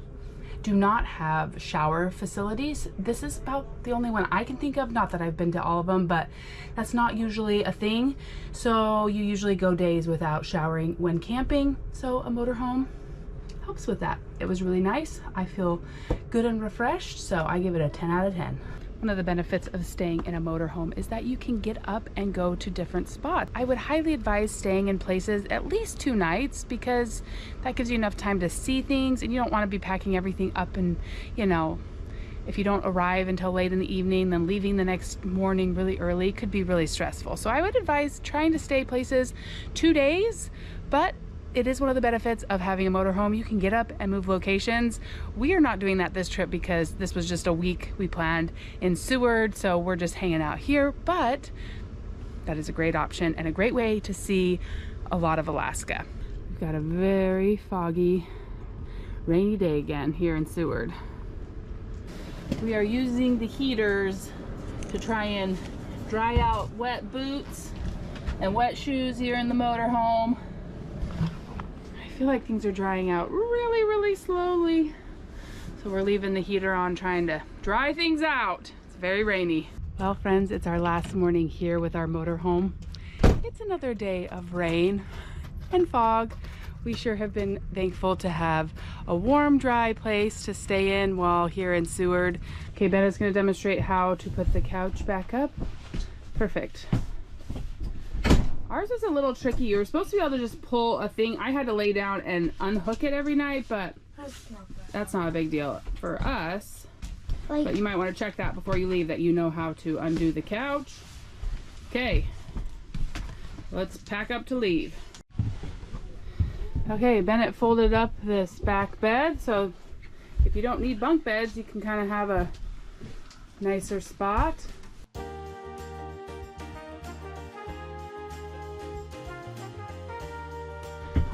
do not have shower facilities. This is about the only one I can think of. Not that I've been to all of them, but that's not usually a thing. So you usually go days without showering when camping. So a motorhome helps with that. It was really nice. I feel good and refreshed, so I give it a 10 out of 10. One of the benefits of staying in a motorhome is that you can get up and go to different spots. I would highly advise staying in places at least 2 nights because that gives you enough time to see things, and you don't want to be packing everything up and, you know, if you don't arrive until late in the evening, then leaving the next morning really early could be really stressful. So I would advise trying to stay places 2 days, but it is one of the benefits of having a motorhome. You can get up and move locations. We are not doing that this trip because this was just a week we planned in Seward, so we're just hanging out here, but that is a great option and a great way to see a lot of Alaska. We've got a very foggy, rainy day again here in Seward. We are using the heaters to try and dry out wet boots and wet shoes here in the motorhome. I feel like things are drying out really slowly. So we're leaving the heater on trying to dry things out. It's very rainy. Well friends, it's our last morning here with our motorhome. It's another day of rain and fog. We sure have been thankful to have a warm, dry place to stay in while here in Seward. Okay, Bennett's gonna demonstrate how to put the couch back up. Perfect. Ours was a little tricky. You were supposed to be able to just pull a thing. I had to lay down and unhook it every night, but that's not a big deal for us. But you might want to check that before you leave, that you know how to undo the couch. Okay, let's pack up to leave. Okay, Bennett folded up this back bed, so if you don't need bunk beds, you can kind of have a nicer spot.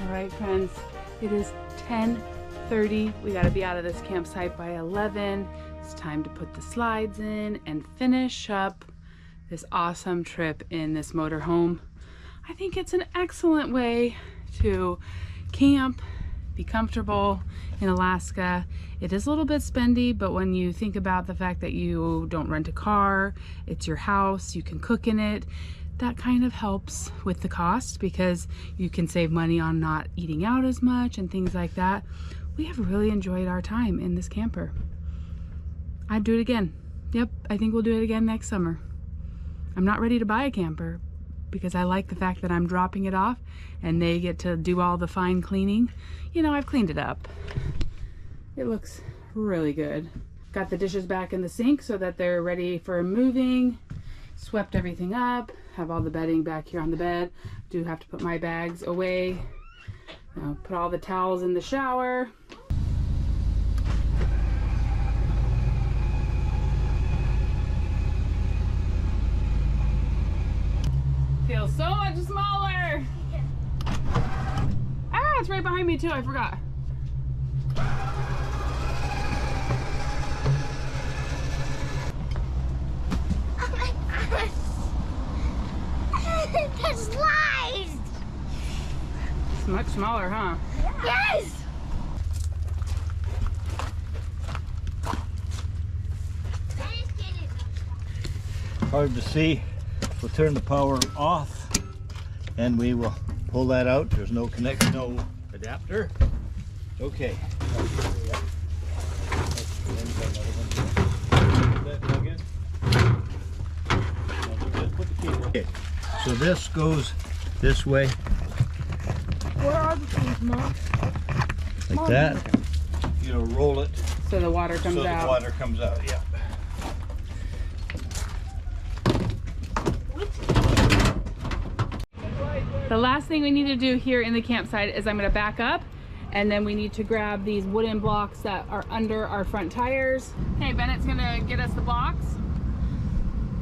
All right, friends, it is 10:30. We got to be out of this campsite by 11. It's time to put the slides in and finish up this awesome trip in this motorhome. I think it's an excellent way to camp, be comfortable in Alaska. It is a little bit spendy, but when you think about the fact that you don't rent a car, it's your house, you can cook in it, that kind of helps with the cost because you can save money on not eating out as much and things like that. We have really enjoyed our time in this camper. I'd do it again. Yep, I think we'll do it again next summer. I'm not ready to buy a camper because I like the fact that I'm dropping it off and they get to do all the fine cleaning. You know, I've cleaned it up. It looks really good. Got the dishes back in the sink so that they're ready for moving. Swept everything up, have all the bedding back here on the bed. Do have to put my bags away. Put all the towels in the shower. Feels so much smaller. Ah, it's right behind me too, I forgot. The slides! It's much smaller, huh? Yes! Hard to see. We'll turn the power off and we will pull that out. There's no adapter. Okay. Okay. So this goes this way, Where are the keys, Mom? like that. You know, roll it So the water comes so out. the water comes out. Yeah. The last thing we need to do here in the campsite is I'm going to back up, and then we need to grab these wooden blocks that are under our front tires. Okay, Bennett's going to get us the blocks,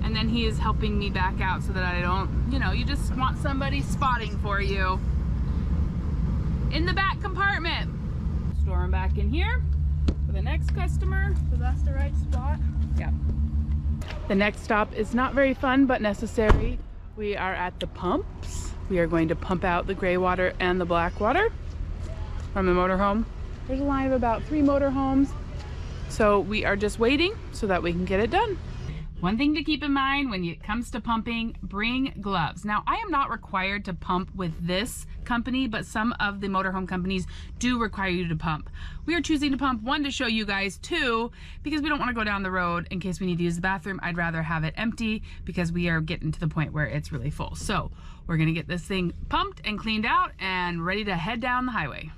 and then he is helping me back out so that I don't, you know, you just want somebody spotting for you. In the back compartment. Store them back in here for the next customer. So that's the right spot. Yeah. The next stop is not very fun, but necessary. We are at the pumps. We are going to pump out the gray water and the black water from the motorhome. There's a line of about 3 motorhomes. So we are just waiting so that we can get it done. One thing to keep in mind when it comes to pumping, bring gloves. Now, I am not required to pump with this company, but some of the motorhome companies do require you to pump. We are choosing to pump, 1, to show you guys, 2, because we don't want to go down the road in case we need to use the bathroom. I'd rather have it empty because we are getting to the point where it's really full. So we're gonna get this thing pumped and cleaned out and ready to head down the highway.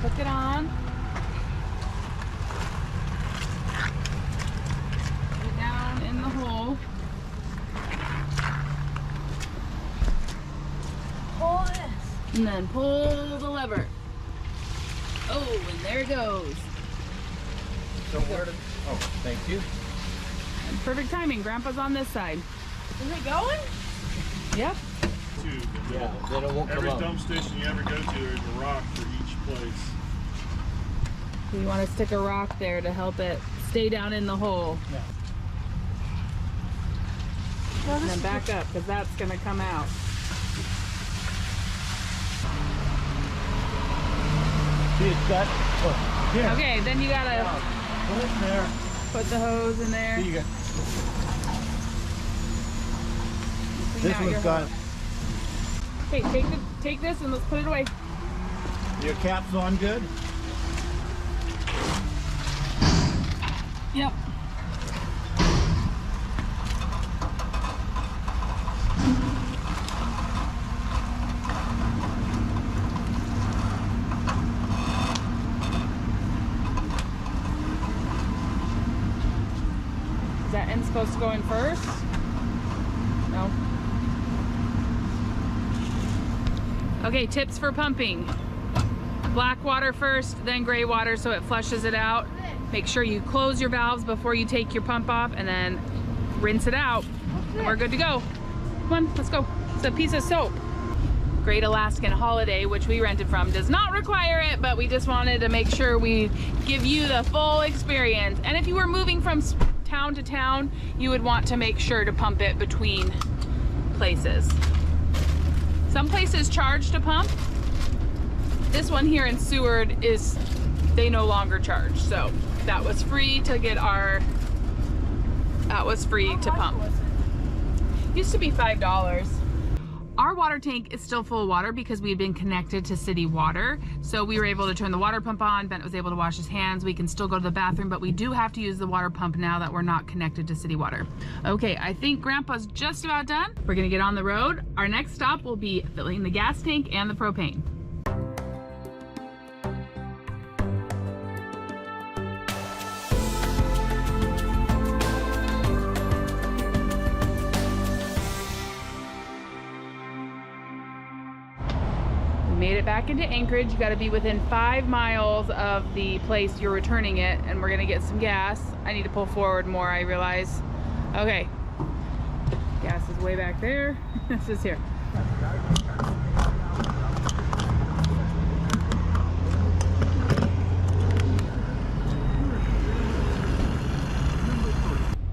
Hook it on. Down in the hole. Pull this. And then pull the lever. Oh, and there it goes. So where to? Oh, thank you. And perfect timing. Grandpa's on this side. Is it going? Yep. Too, but Yeah, then it won't come every up. dump station you ever go to, there's a rock for each place. You want to stick a rock there to help it stay down in the hole. Yeah. And then back up, because that's going to come out. See, it's got. Oh, here. Okay, then you got to Put it in there. put the hose in there. See, you got. Clean This out your one's got. hose. Okay, take this and let's put it away. Your cap's on good. Yep. Is that end supposed to go in first? No. Okay, tips for pumping. Black water first, then gray water so it flushes it out. Make sure you close your valves before you take your pump off, and then rinse it out. And we're good to go. Come on, let's go. It's a piece of soap. Great Alaskan Holiday, which we rented from, does not require it, but we just wanted to make sure we give you the full experience. And if you were moving from town to town, you would want to make sure to pump it between places. Some places charge to pump. This one here in Seward is, they no longer charge. So that was free to get our, that was free to pump. Used to be $5. Our water tank is still full of water because we had been connected to city water. So we were able to turn the water pump on. Bennett was able to wash his hands. We can still go to the bathroom, but we do have to use the water pump now that we're not connected to city water. Okay, I think Grandpa's just about done. We're gonna get on the road. Our next stop will be filling the gas tank and the propane. Made it back into Anchorage. You got to be within 5 miles of the place you're returning it, and we're gonna get some gas. I need to pull forward more, I realize. Okay, gas is way back there. This is here.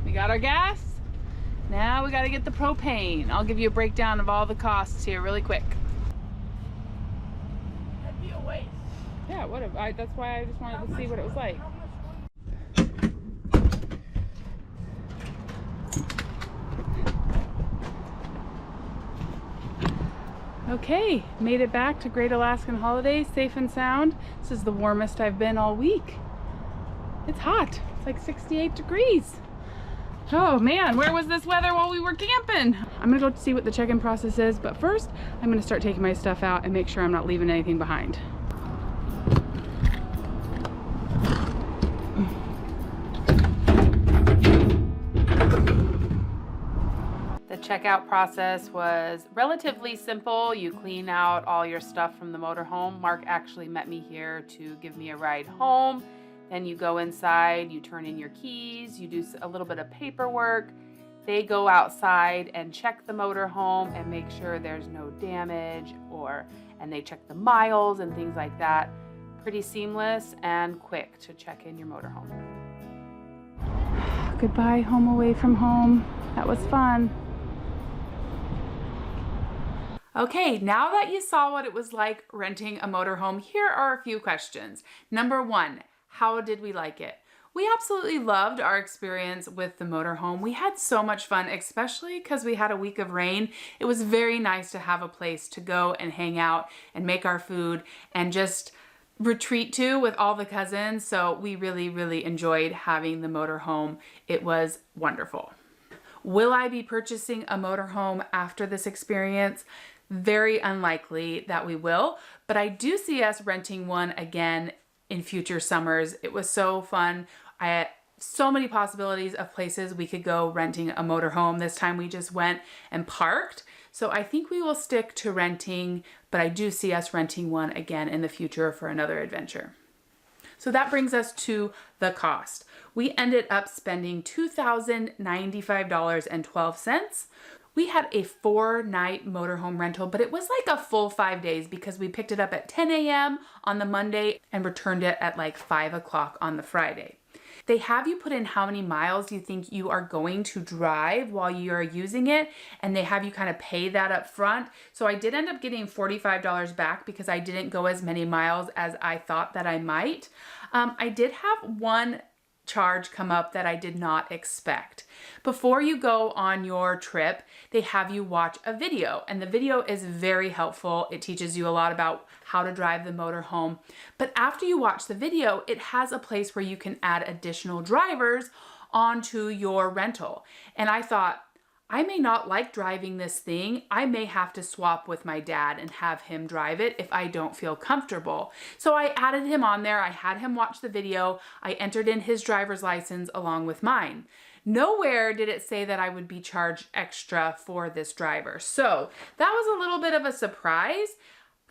We got our gas. Now we got to get the propane. I'll give you a breakdown of all the costs here really quick. Yeah, that's why I just wanted to see what it was like. Okay, made it back to Great Alaskan Holiday safe and sound. This is the warmest I've been all week. It's hot. It's like 68 degrees. Oh man, where was this weather while we were camping? I'm gonna go see what the check-in process is, but first I'm gonna start taking my stuff out and make sure I'm not leaving anything behind. The checkout process was relatively simple. You clean out all your stuff from the motorhome. Mark actually met me here to give me a ride home. Then you go inside, you turn in your keys, you do a little bit of paperwork. They go outside and check the motorhome and make sure there's no damage, and they check the miles and things like that. Pretty seamless and quick to check in your motorhome. Goodbye, home away from home. That was fun. Okay, now that you saw what it was like renting a motorhome, here are a few questions. Number one, how did we like it? We absolutely loved our experience with the motorhome. We had so much fun, especially because we had a week of rain. It was very nice to have a place to go and hang out and make our food and just retreat to with all the cousins. So we really, really enjoyed having the motorhome. It was wonderful. Will I be purchasing a motorhome after this experience? Very unlikely that we will, but I do see us renting one again in future summers. It was so fun. I had so many possibilities of places we could go renting a motorhome. This time we just went and parked. So I think we will stick to renting, but I do see us renting one again in the future for another adventure. So that brings us to the cost. We ended up spending $2,095.12. We had a 4-night motorhome rental, but it was like a full 5 days because we picked it up at 10 a.m. on the Monday and returned it at like 5 o'clock on the Friday. They have you put in how many miles you think you are going to drive while you're using it, and they have you kind of pay that up front. So I did end up getting $45 back because I didn't go as many miles as I thought that I might. I did have one charge come up that I did not expect. Before you go on your trip, they have you watch a video, and the video is very helpful. It teaches you a lot about how to drive the motorhome. But after you watch the video, it has a place where you can add additional drivers onto your rental. And I thought, I may not like driving this thing. I may have to swap with my dad and have him drive it if I don't feel comfortable. So I added him on there. I had him watch the video. I entered in his driver's license along with mine. Nowhere did it say that I would be charged extra for this driver. So that was a little bit of a surprise.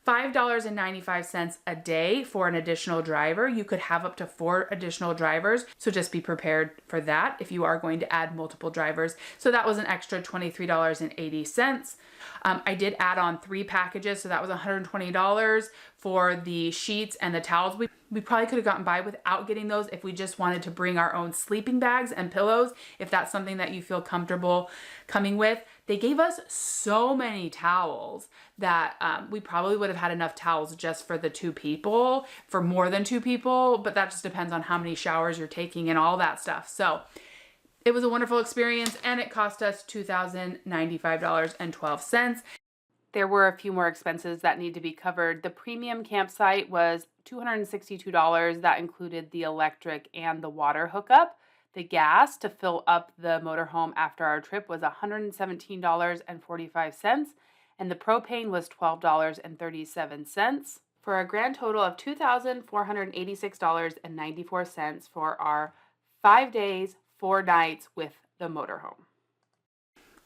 $5.95 a day for an additional driver. You could have up to 4 additional drivers. So just be prepared for that if you are going to add multiple drivers. So that was an extra $23.80. I did add on 3 packages. So that was $120 for the sheets and the towels. We probably could have gotten by without getting those if we just wanted to bring our own sleeping bags and pillows, if that's something that you feel comfortable coming with. They gave us so many towels that we probably would have had enough towels just for the 2 people, for more than 2 people, but that just depends on how many showers you're taking and all that stuff. So it was a wonderful experience, and it cost us $2,095.12. There were a few more expenses that need to be covered. The premium campsite was $262. That included the electric and the water hookup. The gas to fill up the motorhome after our trip was $117.45, and the propane was $12.37, for a grand total of $2,486.94 for our 5 days, 4 nights with the motorhome.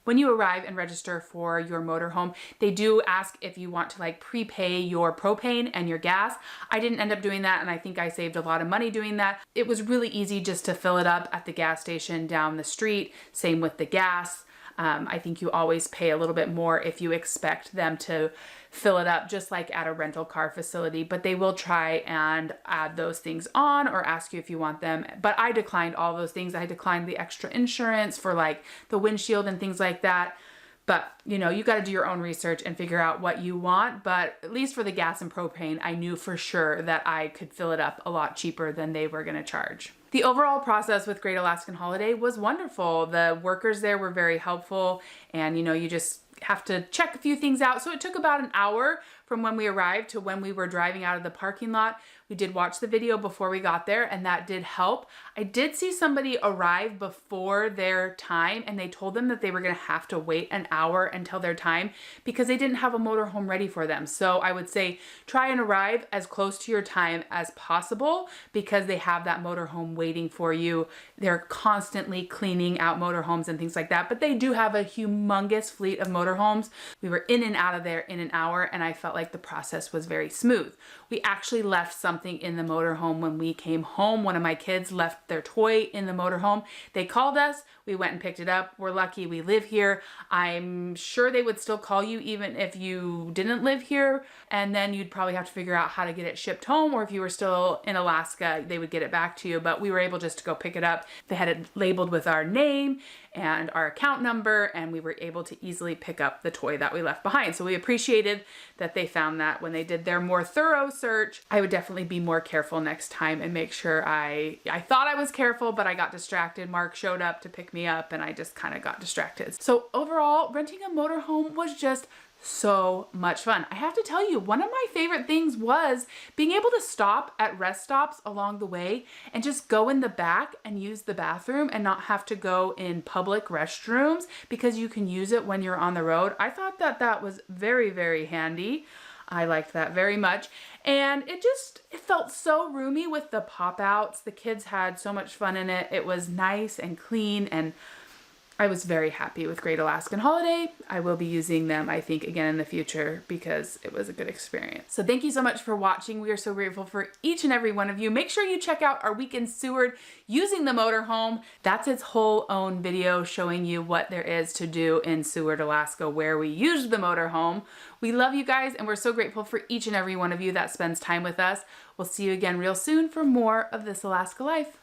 When you arrive and register for your motorhome, they do ask if you want to like prepay your propane and your gas. I didn't end up doing that, and I think I saved a lot of money doing that. It was really easy just to fill it up at the gas station down the street. Same with the gas. I think you always pay a little bit more if you expect them to fill it up, just like at a rental car facility, but they will try and add those things on or ask you if you want them. But I declined all those things. I declined the extra insurance for like the windshield and things like that. But you know, you got to do your own research and figure out what you want. But at least for the gas and propane, I knew for sure that I could fill it up a lot cheaper than they were going to charge. The overall process with Great Alaskan Holiday was wonderful. The workers there were very helpful, and you know, you just have to check a few things out. So it took about an hour from when we arrived to when we were driving out of the parking lot. We did watch the video before we got there, and that did help. I did see somebody arrive before their time, and they told them that they were gonna have to wait an hour until their time because they didn't have a motorhome ready for them. So I would say try and arrive as close to your time as possible because they have that motorhome waiting for you. They're constantly cleaning out motorhomes and things like that, but they do have a humongous fleet of motorhomes. We were in and out of there in an hour, and I felt like the process was very smooth. We actually left something in the motorhome when we came home. One of my kids left their toy in the motorhome. They called us. We went and picked it up. We're lucky we live here. I'm sure they would still call you even if you didn't live here, and then you'd probably have to figure out how to get it shipped home, or if you were still in Alaska, they would get it back to you. But we were able just to go pick it up. They had it labeled with our name and our account number, and we were able to easily pick up the toy that we left behind. So we appreciated that they found that. When they did their more thorough search, I would definitely be more careful next time and make sure I thought I was careful, but I got distracted. Mark showed up to pick me up and I just kind of got distracted. So overall, renting a motorhome was just so much fun. I have to tell you, one of my favorite things was being able to stop at rest stops along the way and just go in the back and use the bathroom and not have to go in public restrooms because you can use it when you're on the road. I thought that that was very, very handy. I liked that very much. And it felt so roomy with the pop outs. The kids had so much fun in it. It was nice and clean, and I was very happy with Great Alaskan Holiday. I will be using them, I think, again in the future because it was a good experience. So thank you so much for watching. We are so grateful for each and every one of you. Make sure you check out our week in Seward using the motorhome. That's its whole own video showing you what there is to do in Seward, Alaska, where we used the motorhome. We love you guys, and we're so grateful for each and every one of you that spends time with us. We'll see you again real soon for more of This Alaska Life.